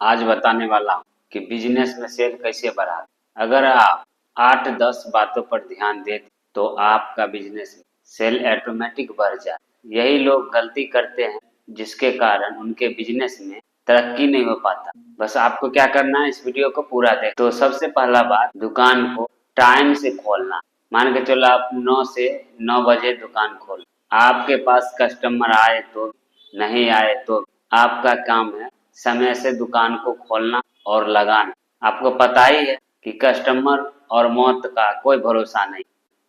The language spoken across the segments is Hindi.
आज बताने वाला हूँ कि बिजनेस में सेल कैसे बढ़ा। अगर आप 8-10 बातों पर ध्यान दें तो आपका बिजनेस में सेल ऑटोमेटिक बढ़ जाए। यही लोग गलती करते हैं जिसके कारण उनके बिजनेस में तरक्की नहीं हो पाता। बस आपको क्या करना है, इस वीडियो को पूरा देख। तो सबसे पहला बात, दुकान को टाइम से खोलना। मान के चलो आप 9 से 9 बजे दुकान खोल, आपके पास कस्टमर आए तो नहीं आए तो आपका काम है समय से दुकान को खोलना और लगाना। आपको पता ही है कि कस्टमर और मौत का कोई भरोसा नहीं,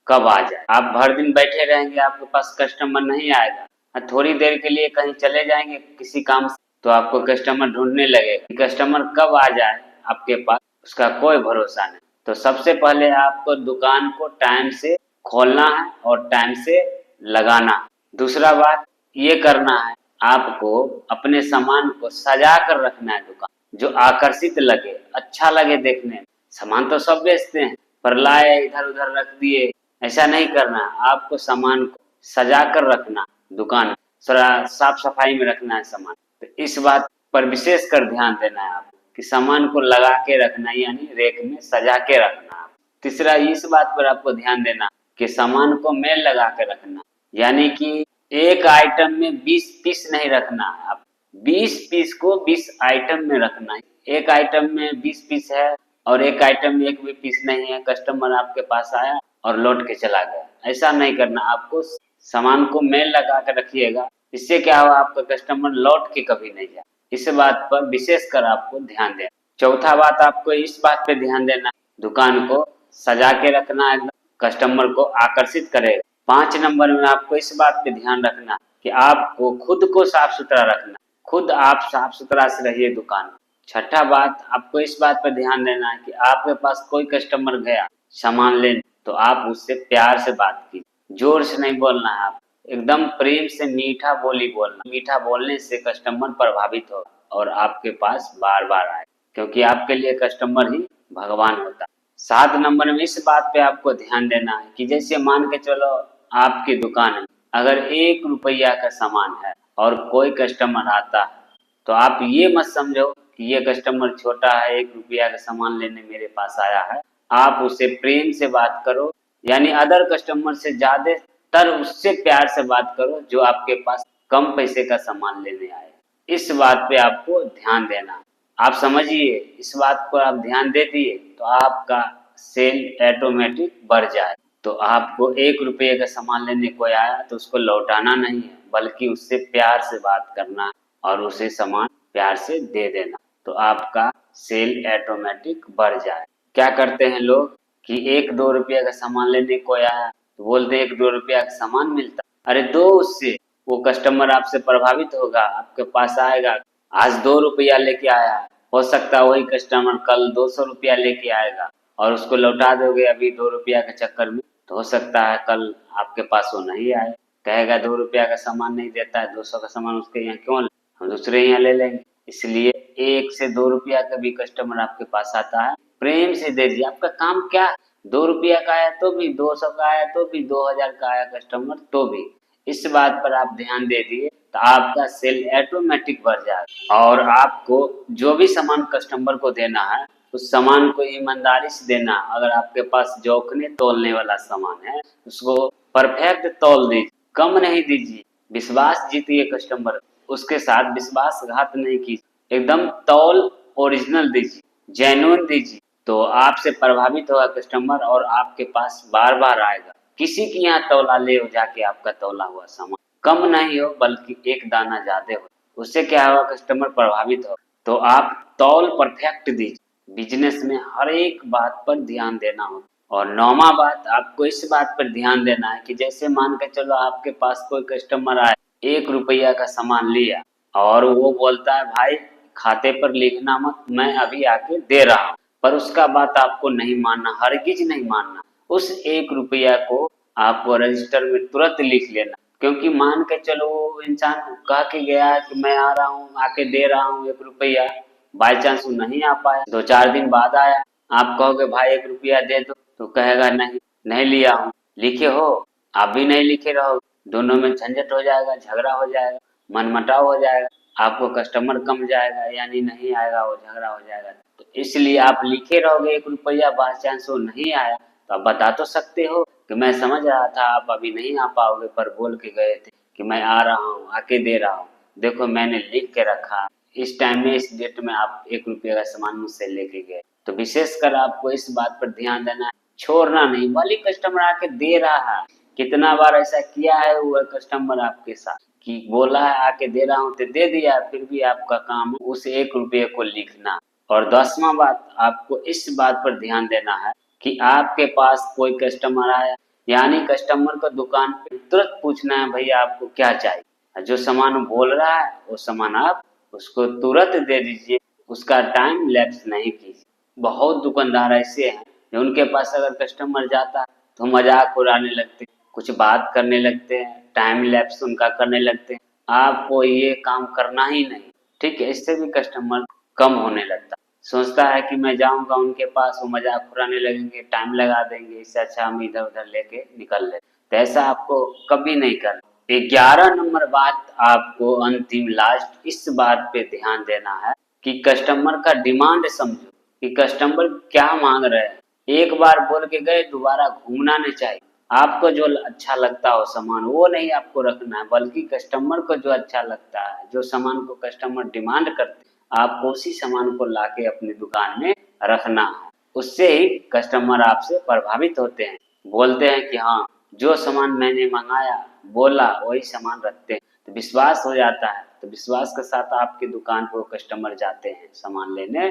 कब आ जाए। आप भर दिन बैठे रहेंगे, आपके पास कस्टमर नहीं आएगा। थोड़ी देर के लिए कहीं चले जाएंगे किसी काम से तो आपको कस्टमर ढूंढने लगेगा। कस्टमर कब आ जाए आपके पास, उसका कोई भरोसा नहीं। तो सबसे पहले आपको दुकान को टाइम से खोलना है और टाइम से लगाना। दूसरा बात ये करना है, आपको अपने सामान को सजा कर रखना है दुकान, जो आकर्षित लगे, अच्छा लगे देखने में। सामान तो सब बेचते हैं, पर लाए इधर उधर रख दिए, ऐसा नहीं करना। आपको सामान को सजा कर रखना, दुकान थोड़ा साफ सफाई में रखना है सामान। तो इस बात पर विशेष कर ध्यान देना है आपको कि सामान को लगा के रखना, यानी रेक में सजा के रखना। तीसरा इस बात पर आपको ध्यान देना कि सामान को मेल लगा के रखना, यानी कि एक आइटम में 20 पीस नहीं रखना है। आप 20 पीस को 20 आइटम में रखना है। एक आइटम में 20 पीस है और एक आइटम में एक भी पीस नहीं है, कस्टमर आपके पास आया और लौट के चला गया, ऐसा नहीं करना। आपको सामान को मेल लगा कर रखिएगा, इससे क्या होगा, आपका कस्टमर लौट के कभी नहीं जाए। इस बात पर विशेष कर आपको ध्यान देना। चौथा बात, आपको इस बात पे ध्यान देना, दुकान को सजा के रखना, एकदम कस्टमर को आकर्षित करेगा। 5 नंबर में आपको इस बात पे ध्यान रखना कि आपको खुद को साफ सुथरा रखना, खुद आप साफ सुथरा से रहिए दुकान। छठा बात, आपको इस बात पर ध्यान देना है कि आपके पास कोई कस्टमर गया सामान लेने तो आप उससे प्यार से बात कीजिए, जोर से नहीं बोलना है। आप एकदम प्रेम से मीठा बोली बोलना। मीठा बोलने से कस्टमर प्रभावित होगा और आपके पास बार बार आए, क्योंकि आपके लिए कस्टमर ही भगवान होता है। 7 नंबर में इस बात पे आपको ध्यान देना है कि जैसे मान के चलो आपकी दुकान है, अगर 1 रुपया का सामान है और कोई कस्टमर आता है तो आप ये मत समझो कि ये कस्टमर छोटा है, 1 रुपया का सामान लेने मेरे पास आया है। आप उससे प्रेम से बात करो, यानी अदर कस्टमर से ज्यादातर उससे प्यार से बात करो जो आपके पास कम पैसे का सामान लेने आए। इस बात पे आपको ध्यान देना। आप समझिए, इस बात पर आप ध्यान दे दिए तो आपका सेल ऑटोमेटिक बढ़ जाए। तो आपको 1 रुपये का सामान लेने कोई आया तो उसको लौटाना नहीं है, बल्कि उससे प्यार से बात करना और उसे सामान प्यार से दे देना, तो आपका सेल ऑटोमेटिक बढ़ जाए। क्या करते हैं लोग कि 1-2 रुपया का सामान लेने कोई आया तो बोलते 1-2 रुपया का सामान मिलता, अरे दो उससे, वो कस्टमर आपसे प्रभावित होगा, आपके पास आएगा। आज 2 रुपया लेके आया, हो सकता है वही कस्टमर कल 200 रुपया लेके आएगा और उसको लौटा दोगे अभी 2 रुपया के चक्कर में, तो हो सकता है कल आपके पास वो नहीं आए, कहेगा 2 रुपया का सामान नहीं देता है, 200 का सामान उसके यहाँ क्यों, हम दूसरे यहाँ ले लेंगे। इसलिए 1 से 2 रुपया का भी कस्टमर आपके पास आता है, प्रेम से दे दीजिए। आपका काम क्या, 2 रुपया का आया तो भी, 200 का आया तो भी, 2000 का आया कस्टमर तो भी, इस बात पर आप ध्यान दे दिए तो आपका सेल ऑटोमेटिक बढ़ जाएगा। और आपको जो भी सामान कस्टमर को देना है उस सामान को ईमानदारी से देना। अगर आपके पास जोखने तोलने वाला सामान है उसको परफेक्ट तौल दीजिए, कम नहीं दीजिए। विश्वास जीतिए कस्टमर, उसके साथ विश्वासघात नहीं कीजिए, एकदम तौल ओरिजिनल दीजिए, जेन्युइन दीजिए, तो आपसे प्रभावित होगा कस्टमर और आपके पास बार बार आएगा। किसी के यहाँ तौला ले हो जाके आपका तौला हुआ सामान कम नहीं हो बल्कि एक दाना ज्यादा हो, उससे क्या होगा, कस्टमर प्रभावित हो। तो आप तौल परफेक्ट दीजिए। बिजनेस में हर एक बात पर ध्यान देना हो। और 9वां बात, आपको इस बात पर ध्यान देना है कि जैसे मान के चलो आपके पास कोई कस्टमर आए, 1 रुपया का सामान लिया और वो बोलता है भाई खाते पर लिखना मत, मैं अभी आके दे रहा हूँ, पर उसका बात आपको नहीं मानना, हरगिज नहीं मानना। उस 1 रुपया को आपको रजिस्टर में तुरंत लिख लेना, क्योंकि मान के चलो वो इंसान कह के गया है कि मैं आ रहा हूँ, आके दे रहा हूँ 1 रुपया, बाई चांस वो नहीं आ पाया, 2-4 दिन बाद आया, आप कहोगे भाई 1 रुपया दे दो, तो कहेगा नहीं, नहीं लिया हूँ। लिखे हो, आप भी नहीं लिखे रहो, दोनों में झंझट हो जाएगा, झगड़ा हो जाएगा, मनमुटाव हो जाएगा। आपको कस्टमर कम जाएगा, यानी नहीं आएगा, वो झगड़ा हो जाएगा। तो इसलिए आप लिखे रहोगे 1 रुपया, बाई चांस वो नहीं आया तो आप बता तो सकते हो कि मैं समझ रहा था आप अभी नहीं आ पाओगे, पर बोल के गए थे कि मैं आ रहा हूँ, आके दे रहा हूँ, देखो मैंने लिख के रखा, इस टाइम में इस डेट में आप 1 रुपये का सामान मुझसे लेके गए। तो विशेषकर आपको इस बात पर ध्यान देना है, छोड़ना नहीं। भले कस्टमर आके दे रहा है, कितना बार ऐसा किया है वो कस्टमर आपके साथ कि बोला है आके दे रहा हूँ तो दे दिया, फिर भी आपका काम है उस 1 रुपये को लिखना। और 10वां बात, आपको इस बात पर ध्यान देना है कि आपके पास कोई कस्टमर आया, यानी कस्टमर को दुकान पे तुरंत पूछना है भैया आपको क्या चाहिए, जो सामान बोल रहा है वो सामान आप उसको तुरंत दे दीजिए, उसका टाइम लैप्स नहीं कीजिए। बहुत दुकानदार ऐसे हैं जो उनके पास अगर कस्टमर जाता है तो मजाक उड़ाने लगते, कुछ बात करने लगते हैं, टाइम लैप्स उनका करने लगते हैं। आपको ये काम करना ही नहीं, ठीक है। इससे भी कस्टमर कम होने लगता, सोचता है कि मैं जाऊंगा उनके पास, वो मजाक उड़ाने लगेंगे, टाइम लगा देंगे, इससे अच्छा हम इधर उधर लेके निकल ले। तो ऐसा आपको कभी नहीं करना। 11 नंबर बात, आपको अंतिम लास्ट इस बात पे ध्यान देना है कि कस्टमर का डिमांड समझो कि कस्टमर क्या मांग रहे हैं। एक बार बोल के गए, दोबारा घूमना नहीं चाहिए। आपको जो अच्छा लगता हो सामान वो नहीं आपको रखना है, बल्कि कस्टमर को जो अच्छा लगता है, जो सामान को कस्टमर डिमांड करते हैं, आपको उसी सामान को लाके अपनी दुकान में रखना है। उससे ही कस्टमर आपसे प्रभावित होते हैं, बोलते हैं कि हाँ जो सामान मैंने मंगाया बोला वही सामान रखते हैं, तो विश्वास हो जाता है। तो विश्वास के साथ आपकी दुकान पर कस्टमर जाते हैं सामान लेने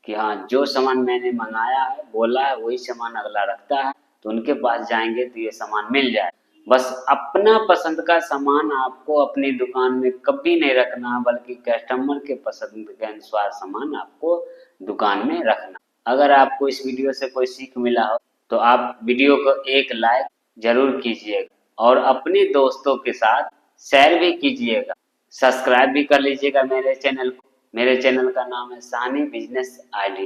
कि हाँ जो सामान मैंने मंगाया है बोला है वही सामान अगला रखता है, तो उनके पास जाएंगे तो ये सामान मिल जाए। बस अपना पसंद का सामान आपको अपनी दुकान में कभी नहीं रखना, बल्कि कस्टमर के पसंद के अनुसार सामान आपको दुकान में रखना। अगर आपको इस वीडियो से कोई सीख मिला हो तो आप वीडियो को एक लाइक जरूर कीजिएगा और अपने दोस्तों के साथ शेयर भी कीजिएगा। सब्सक्राइब भी कर लीजिएगा मेरे चैनल को। मेरे चैनल का नाम है सानी बिजनेस आइडिया।